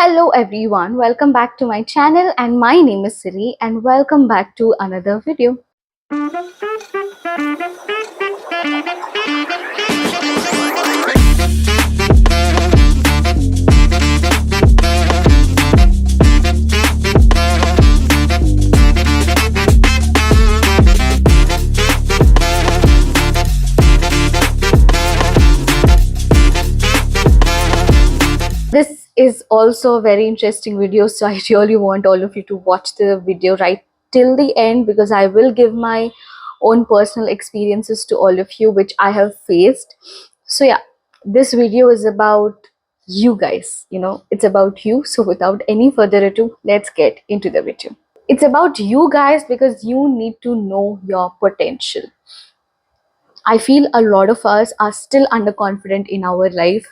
Hello everyone, welcome back to my channel and my name is Siri and welcome back to another video. This is also a very interesting video, so I really want all of you to watch the video right till the end because I will give my own personal experiences to all of you which I have faced. So yeah, this video is about you guys, it's about you. So without any further ado, let's get into the video. It's about you guys because you need to know your potential. I feel a lot of us are still underconfident in our life.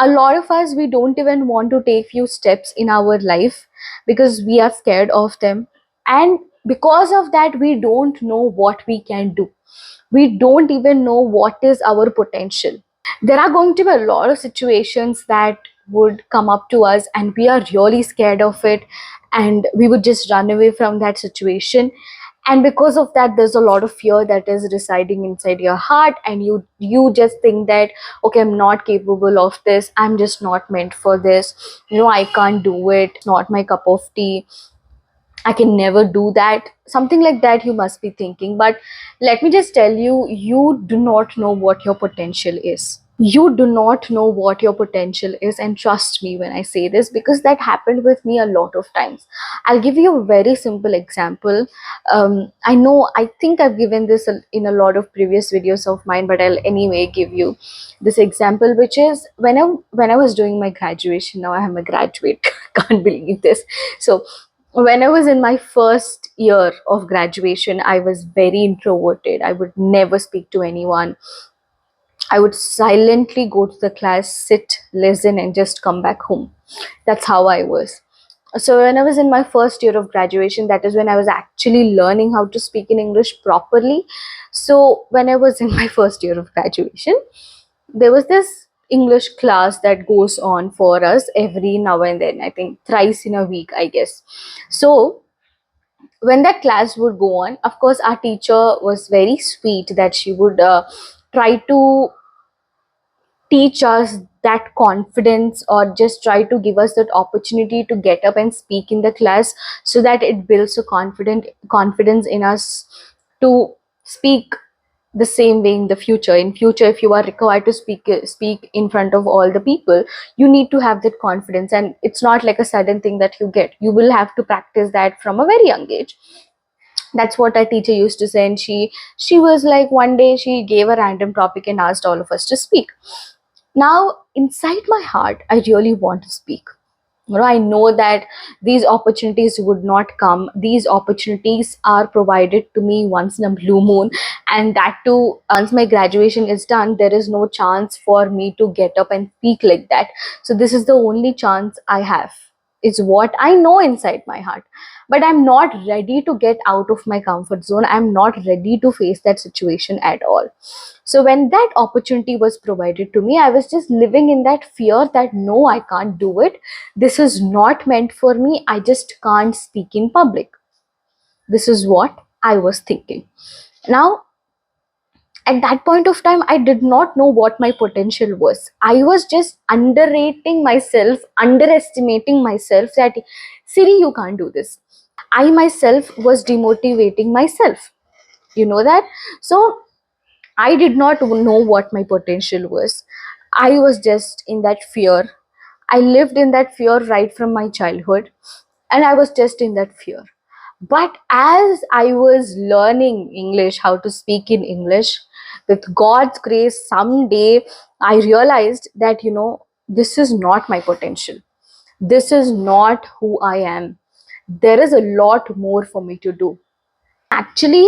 A lot of us, we don't even want to take few steps in our life because we are scared of them. And because of that, we don't know what we can do. We don't even know what is our potential. There are going to be a lot of situations that would come up to us and we are really scared of it, and we would just run away from that situation. And because of that, there's a lot of fear that is residing inside your heart, and you just think that, okay, I'm not capable of this, I'm just not meant for this, I can't do it, not my cup of tea, I can never do that. Something like that you must be thinking. But let me just tell you, you do not know what your potential is. You do not know what your potential is. And trust me when I say this, because that happened with me a lot of times. I'll give you a very simple example. I know, I think I've given this in a lot of previous videos of mine, but I'll anyway give you this example, which is when I was doing my graduation. Now I am a graduate. Can't believe this. So when I was in my first year of graduation, I was very introverted. I would never speak to anyone. I would silently go to the class, sit, listen, and just come back home. That's how I was. So when I was in my first year of graduation, that is when I was actually learning how to speak in English properly. So when I was in my first year of graduation, there was this English class that goes on for us every now and then, I think thrice in a week, I guess. So when that class would go on, of course, our teacher was very sweet that she would try to teach us that confidence, or just try to give us that opportunity to get up and speak in the class, so that it builds a confidence in us to speak the same way in the future. In future, if you are required to speak in front of all the people, you need to have that confidence, and it's not like a sudden thing that you get. You will have to practice that from a very young age. That's what our teacher used to say. And she was like, one day she gave a random topic and asked all of us to speak. Now inside my heart, I really want to speak. I know that these opportunities would not come. These opportunities are provided to me once in a blue moon, and that too, once my graduation is done, there is no chance for me to get up and speak like that. So this is the only chance I have, is what I know inside my heart. But I'm not ready to get out of my comfort zone. I'm not ready to face that situation at all. So when that opportunity was provided to me, I was just living in that fear that no, I can't do it. This is not meant for me. I just can't speak in public. This is what I was thinking. Now, at that point of time, I did not know what my potential was. I was just underrating myself, underestimating myself that, Siri, you can't do this. I myself was demotivating myself. You know that? So I did not know what my potential was. I was just in that fear. I lived in that fear right from my childhood, and I was just in that fear. But as I was learning English, how to speak in English, with God's grace, someday I realized that, this is not my potential. This is not who I am. There is a lot more for me to do. Actually,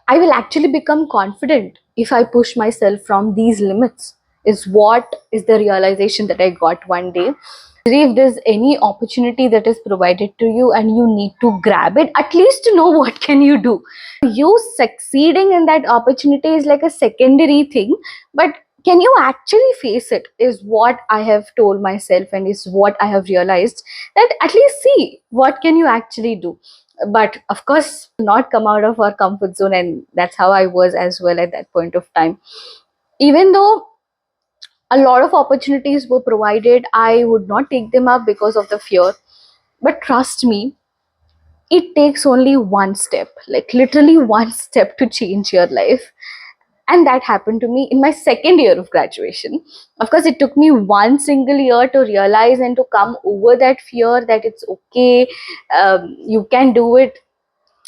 I will actually become confident if I push myself from these limits, is what is the realization that I got one day. If there's any opportunity that is provided to you and you need to grab it, at least to know what can you do. You succeeding in that opportunity is like a secondary thing, but can you actually face it, is what I have told myself, and is what I have realized, that at least see what can you actually do. But of course not come out of our comfort zone, and that's how I was as well at that point of time. Even though a lot of opportunities were provided, I would not take them up because of the fear. But trust me, it takes only one step, like literally one step, to change your life. And that happened to me in my second year of graduation. Of course, it took me one single year to realize and to come over that fear, that it's okay, you can do it.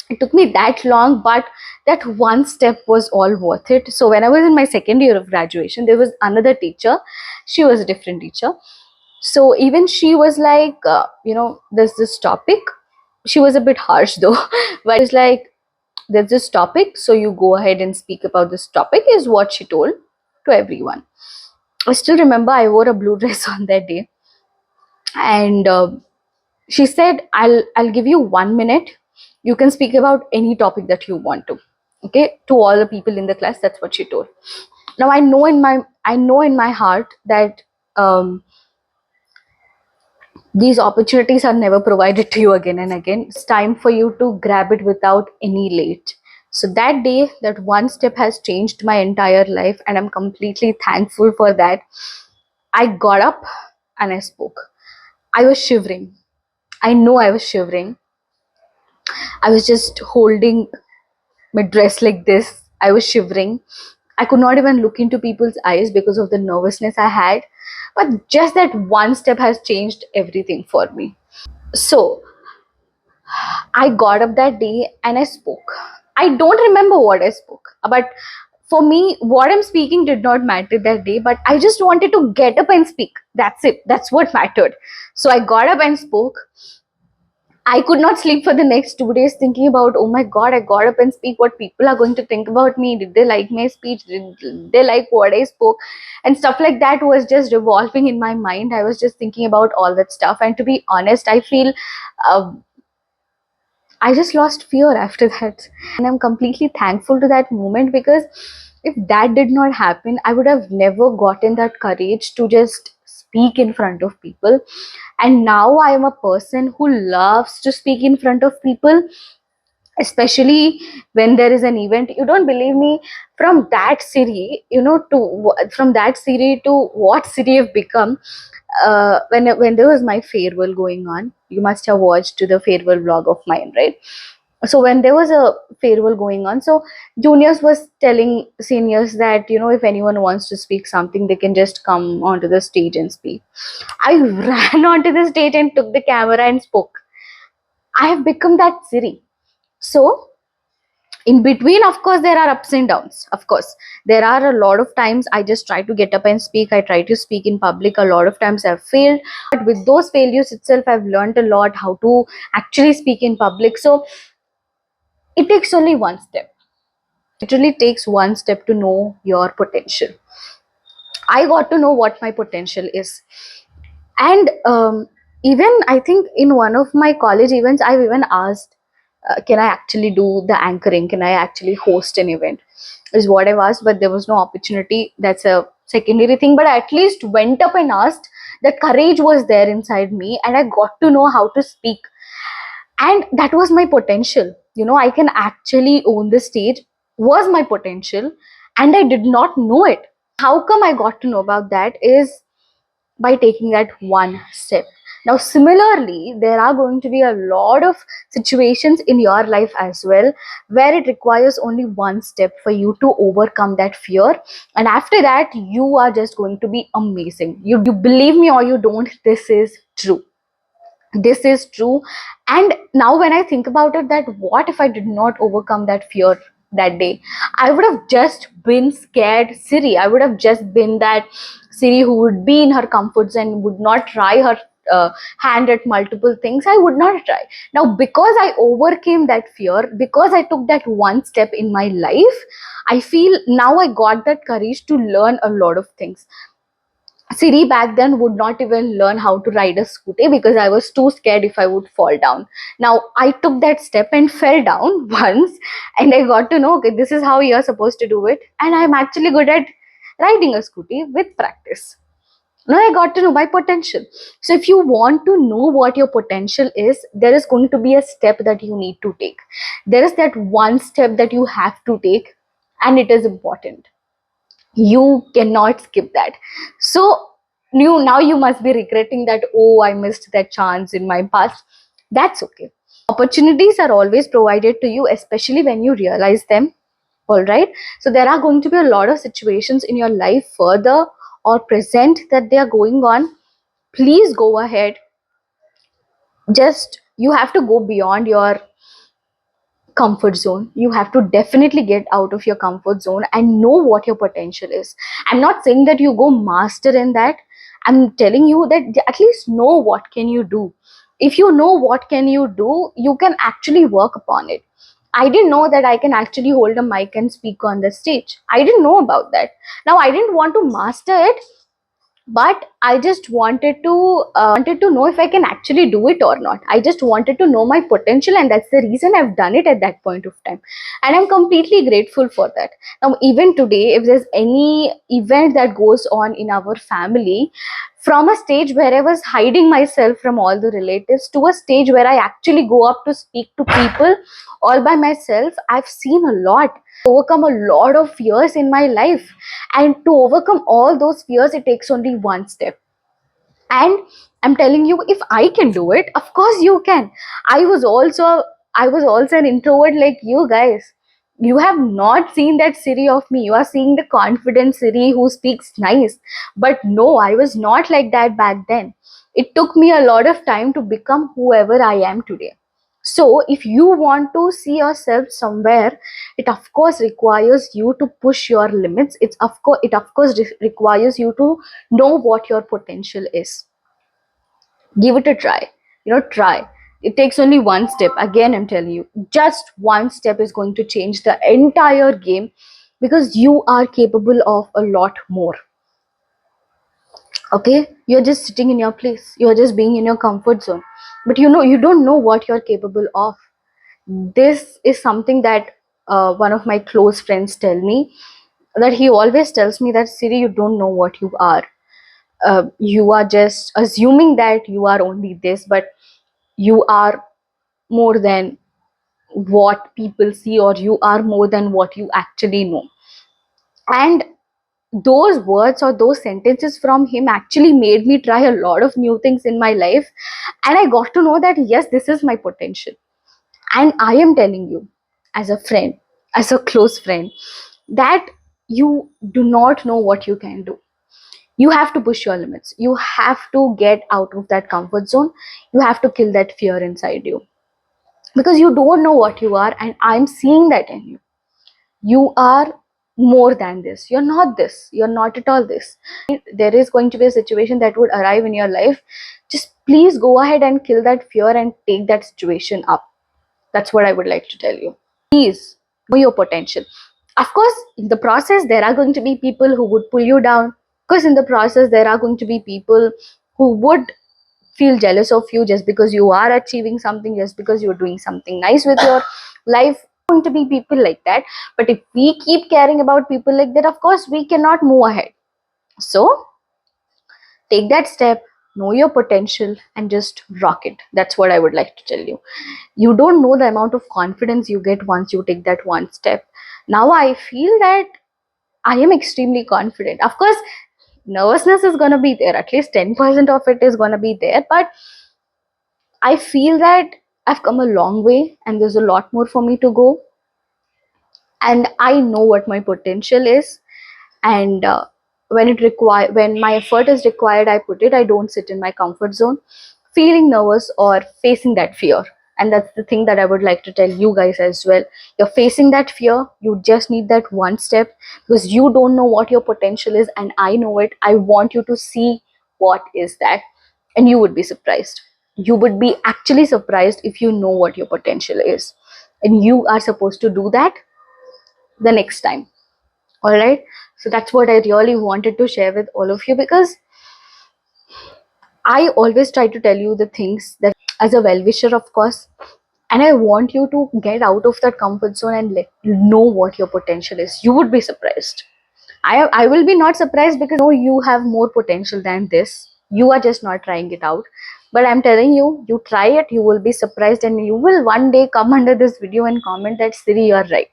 It took me that long, but that one step was all worth it. So when I was in my second year of graduation, there was another teacher. She was a different teacher. So even she was like, there's this topic. She was a bit harsh though, but it's like, there's this topic, so you go ahead and speak about this topic, is what she told to everyone. I still remember I wore a blue dress on that day, and she said, I'll give you 1 minute. You can speak about any topic that you want to. Okay, to all the people in the class, that's what she told. Now I know in my heart that um, these opportunities are never provided to you again and again. It's time for you to grab it without any late. So that day, that one step has changed my entire life, and I'm completely thankful for that. I got up and I spoke. I was shivering. I know I was shivering. I was just holding my dress like this. I was shivering. I could not even look into people's eyes because of the nervousness I had. But just that one step has changed everything for me. So I got up that day and I spoke. I don't remember what I spoke, but for me, what I'm speaking did not matter that day, but I just wanted to get up and speak. That's it. That's what mattered. So I got up and spoke. I could not sleep for the next 2 days thinking about, oh my God, I got up and speak. What people are going to think about me? Did they like my speech? Did they like what I spoke? And stuff like that was just revolving in my mind. I was just thinking about all that stuff. And to be honest, I feel uh, I just lost fear after that. And I'm completely thankful to that moment, because if that did not happen, I would have never gotten that courage to just speak in front of people. And now I am a person who loves to speak in front of people, especially when there is an event. You don't believe me, from that Siri, from that Siri to what Siri have become. When there was my farewell going on, you must have watched the farewell vlog of mine, right? So when there was a farewell going on, so juniors was telling seniors that, if anyone wants to speak something, they can just come onto the stage and speak. I ran onto the stage and took the camera and spoke. I have become that Siri. So in between, of course, there are ups and downs. Of course, there are a lot of times I just try to get up and speak. I try to speak in public. A lot of times I've failed, but with those failures itself, I've learned a lot how to actually speak in public. So it takes only one step. It really takes one step to know your potential. I got to know what my potential is. And even I think in one of my college events, I've even asked, can I actually do the anchoring? Can I actually host an event? Is what I've asked, but there was no opportunity. That's a secondary thing. But I at least went up and asked. The courage was there inside me, and I got to know how to speak. And that was my potential. I can actually own the stage, was my potential, and I did not know it. How come I got to know about that is by taking that one step. Now, similarly, there are going to be a lot of situations in your life as well, where it requires only one step for you to overcome that fear. And after that, you are just going to be amazing. You believe me or you don't, this is true. This is true. And now when I think about it, that what if I did not overcome that fear that day? I would have just been scared Siri. I would have just been that Siri who would be in her comforts and would not try her hand at multiple things. I would not try. Now, because I overcame that fear, because I took that one step in my life, I feel now I got that courage to learn a lot of things. Siri back then would not even learn how to ride a scooty because I was too scared if I would fall down. Now I took that step and fell down once, and I got to know, okay, this is how you're supposed to do it, and I'm actually good at riding a scooty with practice. Now I got to know my potential. So if you want to know what your potential is, there is going to be a step that you need to take. There is that one step that you have to take, and it is important. You cannot skip that. So you must be regretting that, oh, I missed that chance in my past. That's okay. Opportunities are always provided to you, especially when you realize them. All right. So there are going to be a lot of situations in your life, further or present, that they are going on. Please go ahead. Just you have to go beyond your comfort zone. You have to definitely get out of your comfort zone and know what your potential is. I'm not saying that you go master in that. I'm telling you that at least know what can you do. If you know what can you do, you can actually work upon it. I didn't know that I can actually hold a mic and speak on the stage. I didn't know about that. Now I didn't want to master it, but I just wanted to know if I can actually do it or not. I just wanted to know my potential, and that's the reason I've done it at that point of time, and I'm completely grateful for that. Now even today, if there's any event that goes on in our family, from a stage where I was hiding myself from all the relatives to a stage where I actually go up to speak to people all by myself, I've seen a lot, overcome a lot of fears in my life. And to overcome all those fears, it takes only one step. And I'm telling you, if I can do it, of course you can. I was also i was also an introvert like you guys. You have not seen that Siri of me. You are seeing the confident Siri who speaks nice. But no, I was not like that back then. It took me a lot of time to become whoever I am today. So if you want to see yourself somewhere, it of course requires you to push your limits. It of course requires you to know what your potential is. Give it a try. Try. It takes only one step. Again, I'm telling you, just one step is going to change the entire game, because you are capable of a lot more. Okay, you're just sitting in your place, you're just being in your comfort zone, but you don't know what you're capable of. This is something that one of my close friends tell me, that he always tells me that, Siri, you don't know what you are. You are just assuming that you are only this, but you are more than what people see, or you are more than what you actually know. And those words or those sentences from him actually made me try a lot of new things in my life, and I got to know that yes, this is my potential. And I am telling you, as a friend, as a close friend, that you do not know what you can do. You have to push your limits. You have to get out of that comfort zone. You have to kill that fear inside you, because you don't know what you are, and I'm seeing that in you. You are more than this. You're not this. You're not at all this. There is going to be a situation that would arrive in your life. Just please go ahead and kill that fear and take that situation up. That's what I would like to tell you. Please know your potential. Of course, in the process, there are going to be people who would pull you down. Of course, in the process, there are going to be people who would feel jealous of you just because you are achieving something, just because you're doing something nice with your life. Going to be people like that. But if we keep caring about people like that, of course, we cannot move ahead. So take that step, know your potential, and just rock it. That's what I would like to tell you. You don't know the amount of confidence you get once you take that one step. Now I feel that I am extremely confident. Of course, nervousness is going to be there. At least 10% of it is going to be there. But I feel that I've come a long way, and there's a lot more for me to go. And I know what my potential is. And when my effort is required, I put it. I don't sit in my comfort zone feeling nervous or facing that fear. And that's the thing that I would like to tell you guys as well. You're facing that fear, you just need that one step, because you don't know what your potential is, and I know it. I want you to see what is that, and you would be surprised. You would be actually surprised if you know what your potential is, and you are supposed to do that the next time. All right. So that's what I really wanted to share with all of you, because I always try to tell you the things that, as a well wisher, of course, and I want you to get out of that comfort zone and let you know what your potential is. You would be surprised. I will be not surprised because I know you have more potential than this. You are just not trying it out. But I'm telling you, you try it, you will be surprised, and you will one day come under this video and comment that Siri, you are right.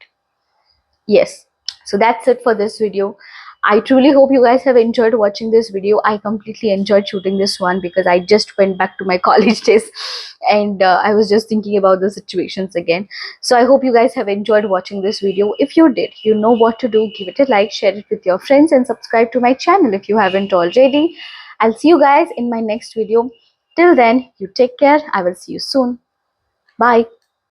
Yes. So that's it for this video. I truly hope you guys have enjoyed watching this video. I completely enjoyed shooting this one because I just went back to my college days, and I was just thinking about the situations again. So I hope you guys have enjoyed watching this video. If you did, you know what to do. Give it a like, share it with your friends, and subscribe to my channel if you haven't already. I'll see you guys in my next video. Till then, you take care. I will see you soon. Bye.